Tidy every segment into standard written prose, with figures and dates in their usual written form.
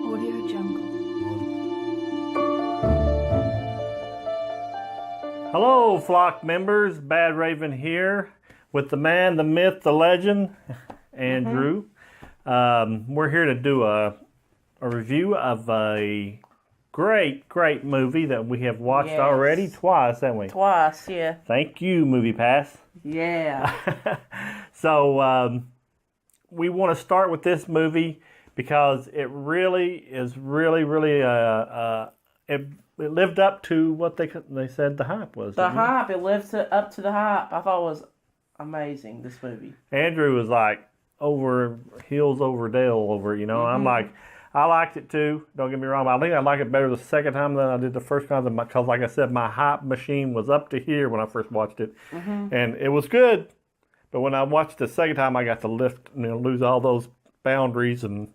Audio Jungle. Hello, flock members. Badraven here with the man, the myth, the legend, Andrew. We're here to do a review of a great movie that we have watched already twice, haven't we? Twice, yeah. Thank you, Movie Pass. Yeah. So we want to start with this movie because it really is it lived up to what they said the hype was. The hype, it lived up to the hype. I thought it was amazing, this movie. Andrew was like over heels over Dale over it, I'm like, I liked it too. Don't get me wrong. But I think I liked it better the second time than I did the first time because, like I said, my hype machine was up to here when I first watched it, and it was good. But when I watched it the second time, I got to lose all those boundaries, and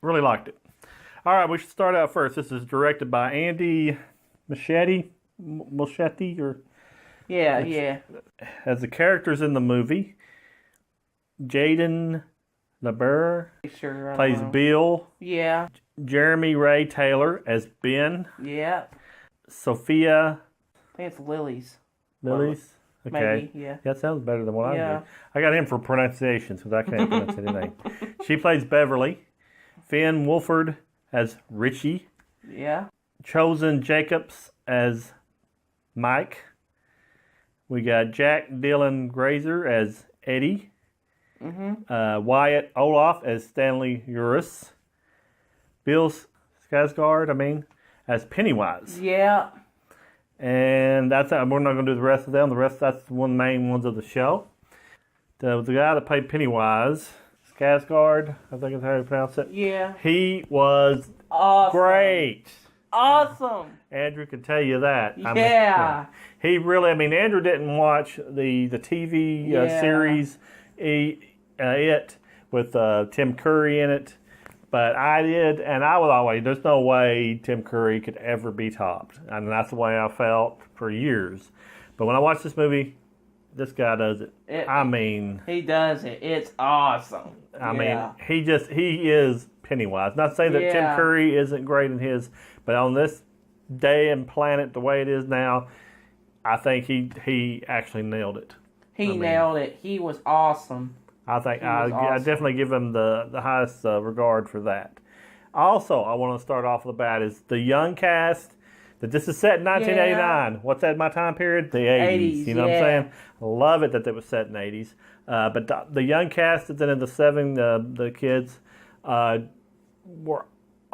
really liked it. All right, we should start out first. This is directed by Andy Muschietti, or Yeah. as the characters in the movie. Jaden LeBur plays Bill. Yeah. Jeremy Ray Taylor as Ben. Yeah. Sophia I think it's Lily's. Lilies. Okay. Maybe, yeah. That sounds better than what I Yeah. did. I got him for pronunciation because I can't pronounce anything. She plays Beverly. Finn Wolford as Richie. Yeah. Chosen Jacobs as Mike. We got Jack Dylan Grazer as Eddie. Wyatt Olaf as Stanley Uris. Bill Skarsgård, as Pennywise. Yeah. And that's it. We're not going to do the rest of them. That's one of the main ones of the show. The guy that played Pennywise, Skarsgård, I think is how you pronounce it. Yeah. He was Awesome. great. Awesome. Andrew can tell you that. Yeah. He really, Andrew didn't watch the TV series, It, with Tim Curry in it, but I did, and I was always, there's no way Tim Curry could ever be topped. And that's the way I felt for years. But when I watched this movie, this guy does it. He does it. It's awesome. He is Pennywise. Not saying that Tim Curry isn't great in his, but on this day and planet the way it is now, I think he actually nailed it. He nailed it. He was awesome. I think I definitely give him the highest regard for that. Also, I want to start off with the bat is the young cast. That this is set in 1989. Yeah. What's that? My time period? The 80s. You know what I'm saying? I love it that it was set in the 80s. But the young cast that's in the the kids were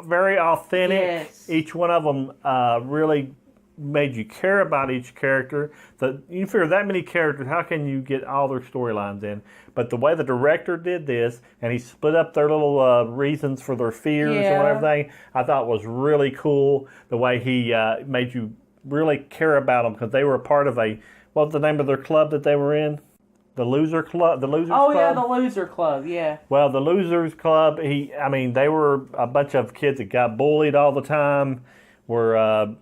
very authentic. Yes. Each one of them really made you care about each character. You figure that many characters, how can you get all their storylines in? But the way the director did this, and he split up their little reasons for their fears and everything, I thought was really cool. The way he made you really care about them because they were a part of what was the name of their club that they were in? The Loser Club. The Losers Club. Oh yeah, the Loser Club. Yeah. Well, the Losers Club. They were a bunch of kids that got bullied all the time. Were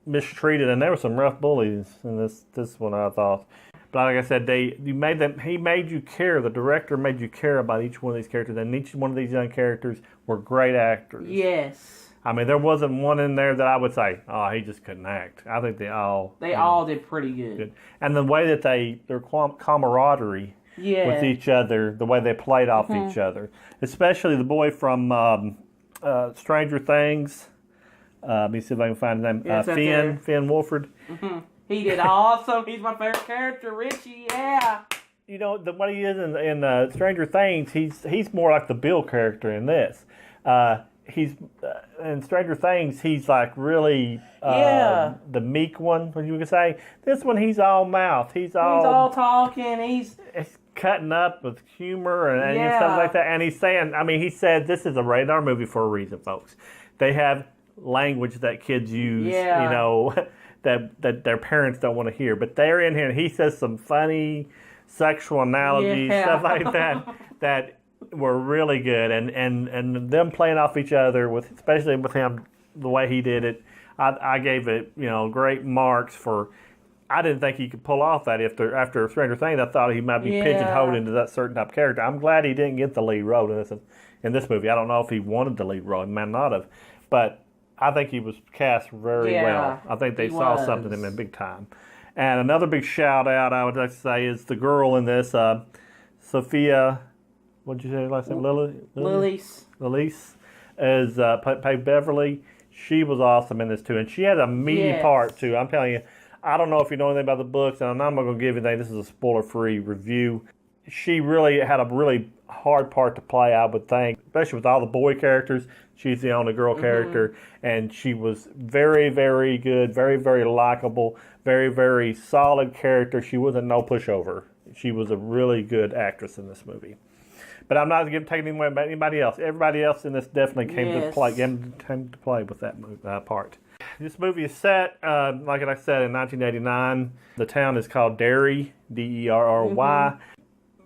mistreated, and there were some rough bullies in this one, I thought. But like I said, he made you care. The director made you care about each one of these characters, and each one of these young characters were great actors. Yes. There wasn't one in there that I would say, oh, he just couldn't act. I think they all did pretty good. And the way that their camaraderie with each other, the way they played off each other, especially the boy from Stranger Things. Let me see if I can find his name. Finn Wolford. He did awesome. He's my favorite character, Richie. Yeah. What he is in Stranger Things, he's more like the Bill character in this. He's in Stranger Things. He's like really the meek one, what you could say. This one, he's all mouth. He's all talking. He's cutting up with humor and stuff like that. And he's saying, he said this is a rated R movie for a reason, folks. They have language that kids use, that their parents don't want to hear. But they're in here, and he says some funny sexual analogies, stuff like that were really good. And them playing off each other, especially with him, the way he did it, I gave it, great marks for I didn't think he could pull off that after Stranger Things. I thought he might be pigeonholed into that certain type of character. I'm glad he didn't get the lead role in this movie. I don't know if he wanted the lead role. He might not have. But I think he was cast very well. I think they saw something in him big time. And another big shout out I would like to say is the girl in this, Sophia, what'd you say her last name? Lilise is played Beverly. She was awesome in this too. And she had a meaty part too. I'm telling you, I don't know if you know anything about the books, and I'm not going to give you anything. This is a spoiler-free review. She really had a really hard part to play, I would think, especially with all the boy characters. She's the only girl character, and she was very, very good, very, very likable, very, very solid character. She wasn't no pushover. She was a really good actress in this movie. But I'm not going to take anything away about anybody else. Everybody else in this definitely came to play with that part. This movie is set, like I said, in 1989. The town is called Derry, Derry.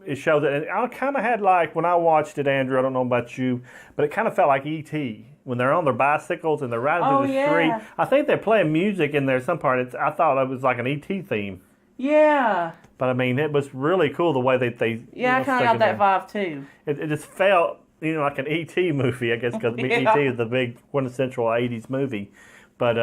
It shows it, and I kind of had when I watched it, Andrew, I don't know about you, but it kind of felt like E.T. when they're on their bicycles and they're riding through the street. I think they're playing music in there some part. I thought it was like an E.T. theme. Yeah. But I mean, it was really cool the way they I kind of got that vibe too. It just felt, like an E.T. movie, I guess, because E.T. is the big quintessential 80s movie. But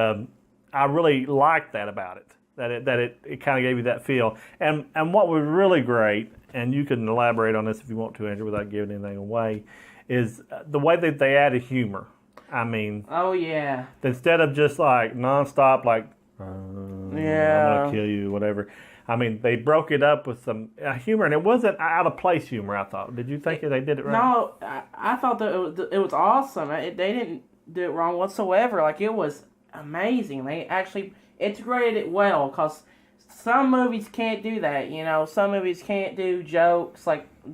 I really liked that about it. That it kind of gave you that feel. And what was really great, and you can elaborate on this if you want to, Andrew, without giving anything away, is the way that they added humor. I mean... Oh, yeah. Instead of just nonstop, I'm going to kill you, whatever. I mean, they broke it up with some humor, and it wasn't out-of-place humor, I thought. Did you think they did it right? No, I thought that it was awesome. They didn't do it wrong whatsoever. It was amazing. They actually integrated it well, because some movies can't do that, Some movies can't do jokes,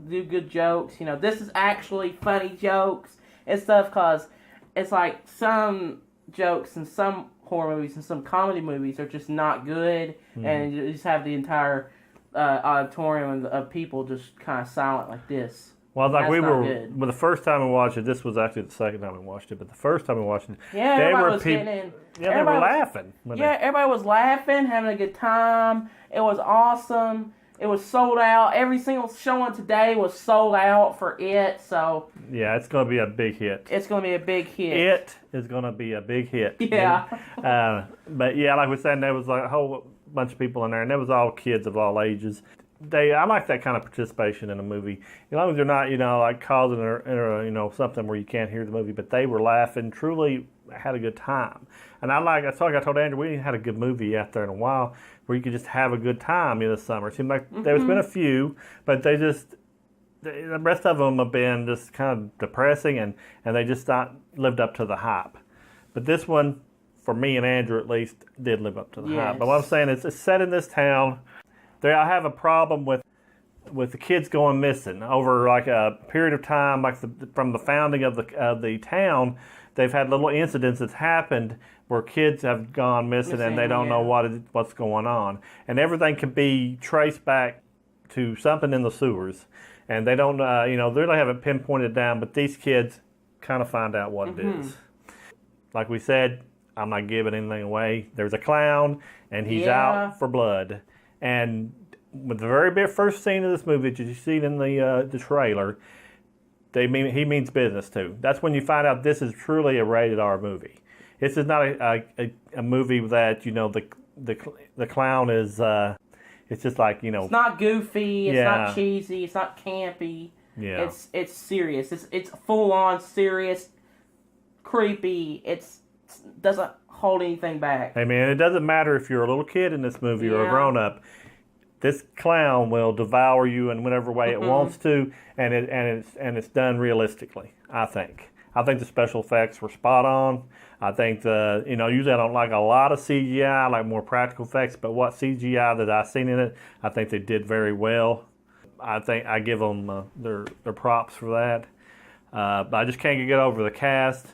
do good jokes. This is actually funny jokes and stuff, because it's some jokes in some horror movies and some comedy movies are just not good, and you just have the entire auditorium of people just kind of silent like this. Well, the first time we watched it, this was actually the second time we watched it, but the first time we watched it, everybody were laughing. Everybody was laughing, having a good time. It was awesome. It was sold out. Every single showing today was sold out for it, so... Yeah, it's going to be a big hit. It's going to be a big hit. It is going to be a big hit. Yeah. But yeah, like we said, there was a whole bunch of people in there, and there was all kids of all ages. I like that kind of participation in a movie. As long as they're not, causing something where you can't hear the movie, but they were laughing, truly had a good time. And I told Andrew, we ain't had a good movie out there in a while where you could just have a good time in the summer. It seemed like there's been a few, but the rest of them have been just kind of depressing, and they just not lived up to the hype. But this one, for me and Andrew at least, did live up to the hype. But what I'm saying is, it's set in this town. I have a problem with the kids going missing over a period of time, from the founding of the town. They've had little incidents that's happened where kids have gone missing and they don't know what's going on, and everything can be traced back to something in the sewers, and they don't they really haven't pinpointed it down, but these kids kind of find out what it is. Like we said, I'm not giving anything away. There's a clown, and he's out for blood. And with the very first scene of this movie that you see in the trailer, he means business too. That's when you find out this is truly a rated R movie. This is not a movie that the clown is. It's just It's not goofy. It's not cheesy. It's not campy. Yeah. It's serious. It's full on serious, creepy. It doesn't hold anything back. Hey man, it doesn't matter if you're a little kid in this movie or a grown up. This clown will devour you in whatever way it wants to, and it's done realistically. I think the special effects were spot on. I think usually I don't like a lot of CGI. I like more practical effects, but what CGI that I've seen in it, I think they did very well. I think I give them their props for that. But I just can't get over the cast.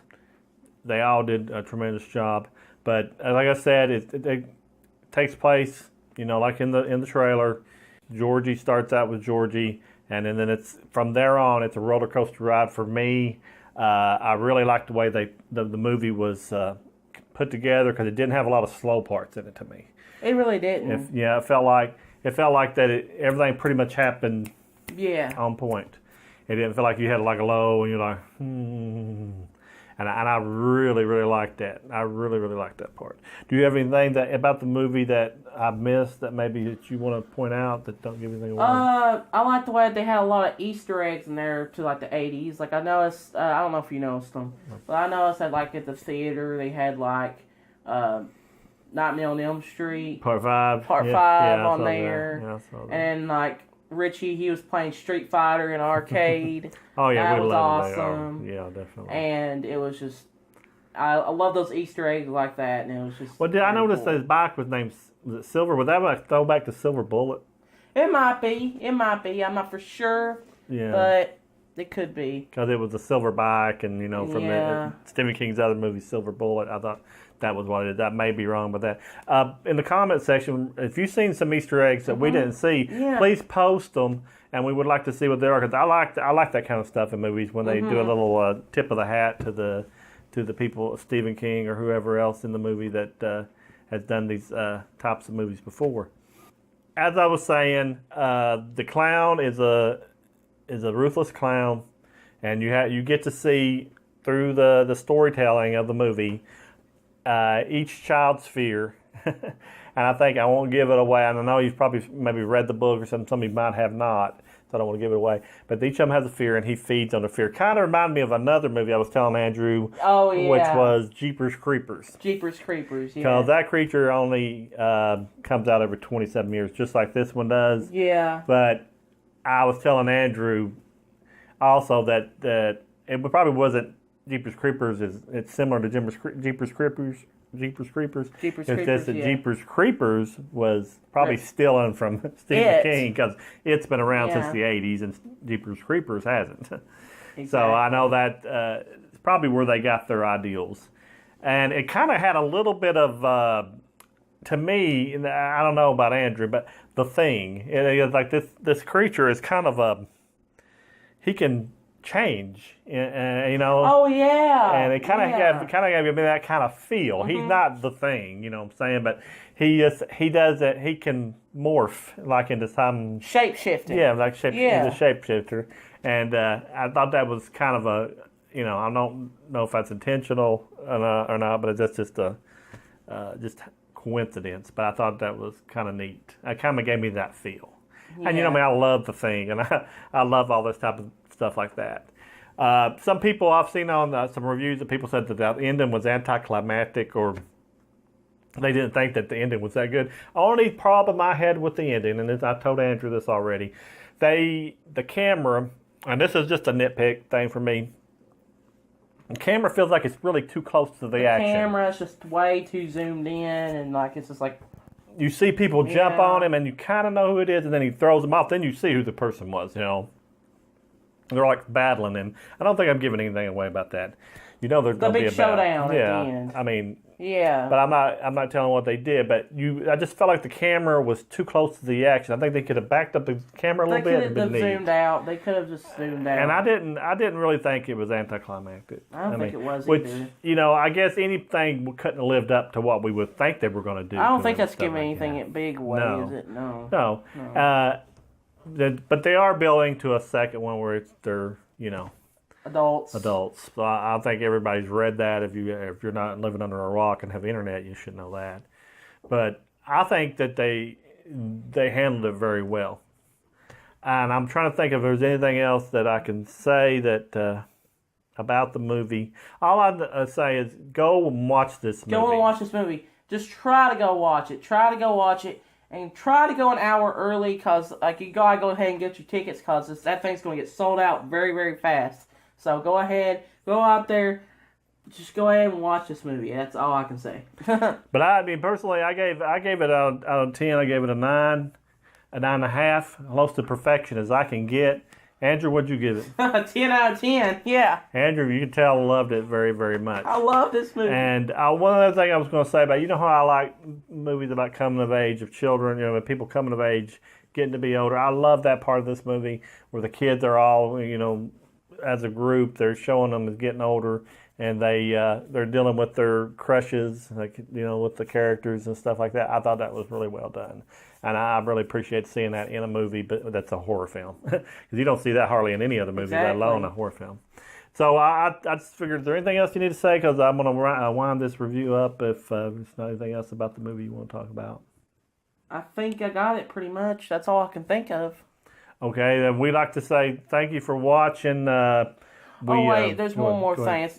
They all did a tremendous job. But like I said, it takes place, like in the trailer. Georgie starts out with Georgie, and then it's from there on. It's a roller coaster ride for me. I really liked the way the movie was put together, because it didn't have a lot of slow parts in it to me. It really didn't. It felt like that everything pretty much happened. Yeah. On point. It didn't feel like you had like a low and you're like, And I really, really liked that. I really, really liked that part. Do you have anything about the movie that I missed that maybe that you want to point out that don't give anything away? I like the way they had a lot of Easter eggs in there to like the 80s. Like I noticed, I don't know if you noticed them, but I noticed that like at the theater they had like Nightmare on Elm Street Part 5 on there, Yeah, I saw that. and like Richie, he was playing Street Fighter in arcade. Oh yeah, that we was love awesome. Yeah, definitely. And it was just, I love those Easter eggs like that, and it was just. Well, I noticed cool. his bike was named, was it Silver? Was that a throwback to Silver Bullet? It might be. I'm not for sure. Yeah. But it could be. Because it was a silver bike, and from Yeah. Stephen King's other movie, Silver Bullet. I thought that was what it is. That may be wrong, but that. In the comment section, if you've seen some Easter eggs that we didn't see, please post them, and we would like to see what they are. Because I like that kind of stuff in movies when they do a little tip of the hat to the people, Stephen King or whoever else in the movie that has done these types of movies before. As I was saying, the clown is a ruthless clown, and you get to see through the storytelling of the movie each child's fear. And I think I won't give it away. And I know you've probably maybe read the book or something. Some of you might have not, so I don't want to give it away. But each of them has a fear, and he feeds on the fear. Kind of reminded me of another movie I was telling Andrew, Oh yeah. which was Jeepers Creepers. Jeepers Creepers. Yeah. Because that creature only comes out every 27 years, just like this one does. Yeah. But I was telling Andrew also that it probably wasn't Jeepers Creepers. It's similar to Jeepers Creepers. It's just that Jeepers Creepers was probably stealing from Stephen King because it's been around since the 80s and Jeepers Creepers hasn't. Exactly. So I know that it's probably where they got their ideals. And it kind of had a little bit of, to me, I don't know about Andrew, but The Thing. It's like this creature is kind of he can change, Oh yeah. and it kind of gave me that kind of feel. He's not The Thing, what I'm saying, but he does it. He can morph like into some shape-shifting. Yeah, like he's a shapeshifter, and I thought that was kind of a, I don't know if that's intentional or not, but it's just just coincidence. But I thought that was kind of neat. It kind of gave me that feel. Yeah. And I love The Thing, and I love all this type of stuff like that. Some people I've seen on some reviews that people said that the ending was anticlimactic, or they didn't think that the ending was that good. Only problem I had with the ending, and I told Andrew this already, the camera, and this is just a nitpick thing for me, the camera feels like it's really too close to the action. The camera's just way too zoomed in, and like it's just like you see people jump on him, and you kind of know who it is, and then he throws them off. Then you see who the person was, They're like battling him. I don't think I'm giving anything away about that. There's going to be a showdown at the end. I mean, yeah. But I'm not telling what they did. But I just felt like the camera was too close to the action. I think they could have backed up the camera a little bit. They could have zoomed out. They could have just zoomed out. And I didn't really think it was anticlimactic. I don't think it was which, either. I guess anything couldn't have lived up to what we would think they were going to do. I don't think that's giving anything big away, is it? No. No. But they are building to a second one where they're adults. So I think everybody's read that. If you're not living under a rock and have internet, you should know that. But I think that they handled it very well. And I'm trying to think if there's anything else that I can say that about the movie. All I say is go and watch this movie. Go and watch this movie. Just try to go watch it. And try to go an hour early, because you gotta go ahead and get your tickets, because that thing's gonna get sold out very, very fast. So go ahead, go out there, just go ahead and watch this movie. That's all I can say. But I mean, personally, I gave it out of 10. I gave it a 9, a 9.5, close to perfection as I can get. Andrew, what'd you give it? 10 out of 10, yeah. Andrew, you can tell, loved it very, very much. I love this movie. And one other thing I was going to say about, how I like movies about coming of age of children, when people coming of age, getting to be older. I love that part of this movie where the kids are all, as a group, they're showing them as getting older and they're dealing with their crushes, like with the characters and stuff like that. I thought that was really well done, and I really appreciate seeing that in a movie, but that's a horror film because you don't see that hardly in any other movie, let alone a horror film. So I just figured, is there anything else you need to say? Because I'm going to wind this review up if there's not anything else about the movie you want to talk about. I think I got it pretty much. That's all I can think of. Okay, then we'd like to say thank you for watching. There's one more thing.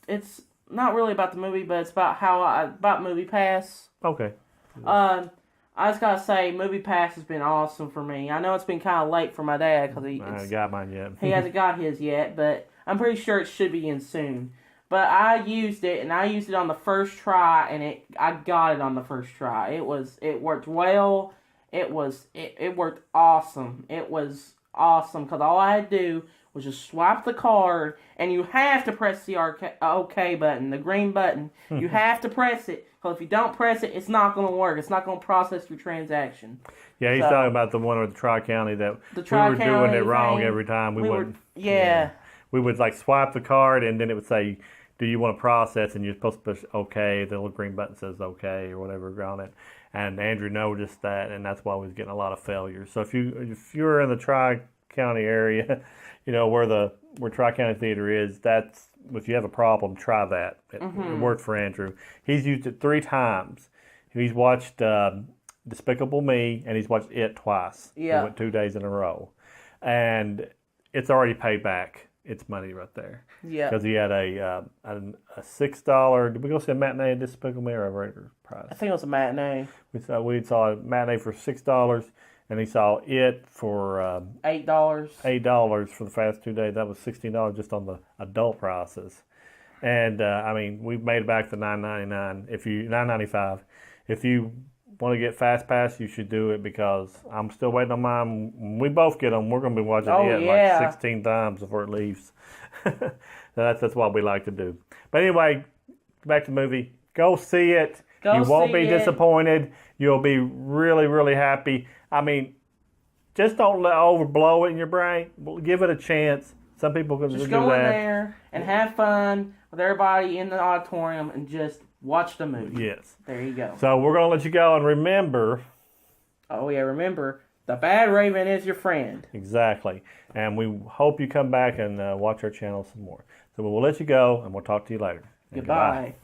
It's not really about the movie, but it's about Movie Pass. Okay. I just gotta say, Movie Pass has been awesome for me. I know it's been kind of late for my dad because I haven't got mine yet. He hasn't got his yet, but I'm pretty sure it should be in soon. But I used it, and I used it on the first try, and I got it on the first try. It worked well. It worked awesome. It was awesome because all I had to do was just swipe the card, and you have to press the OK button, the green button. You have to press it, because if you don't press it, it's not going to work. It's not going to process your transaction. Yeah, he's talking about the one with the Tri-County that we were doing it wrong every time. We would like swipe the card, and then it would say, do you want to process? And you're supposed to push OK. The little green button says OK or whatever on it. And Andrew noticed that, and that's why we was getting a lot of failures. So if you're in the Tri-County area, where Tri-County Theater is, that's, if you have a problem, try that. It worked for Andrew. He's used it 3 times. He's watched Despicable Me, and he's watched it twice. Yeah. He went 2 days in a row. And it's already paid back its money right there. Yeah. Because he had a $6. Did we go see a matinee at Despicable Me or a regular price? I think it was a matinee. We saw a matinee for $6, and he saw it for $8. $8 for the fast 2 days. That was $16 just on the adult prices. And we made it back to $9.99. $9.95. If you want to get Fast Pass, you should do it, because I'm still waiting on mine. When we both get them, we're going to be watching it like 16 times before it leaves. That's what we like to do. But anyway, back to the movie. Go see it. You won't be disappointed. You'll be really, really happy. Just don't overblow it in your brain. Give it a chance. Some people can just go in there and have fun with everybody in the auditorium and just watch the movie. Yes. There you go. So we're going to let you go, and remember... Oh, yeah, remember, the Badraven is your friend. Exactly. And we hope you come back and watch our channel some more. So we'll let you go, and we'll talk to you later. Goodbye.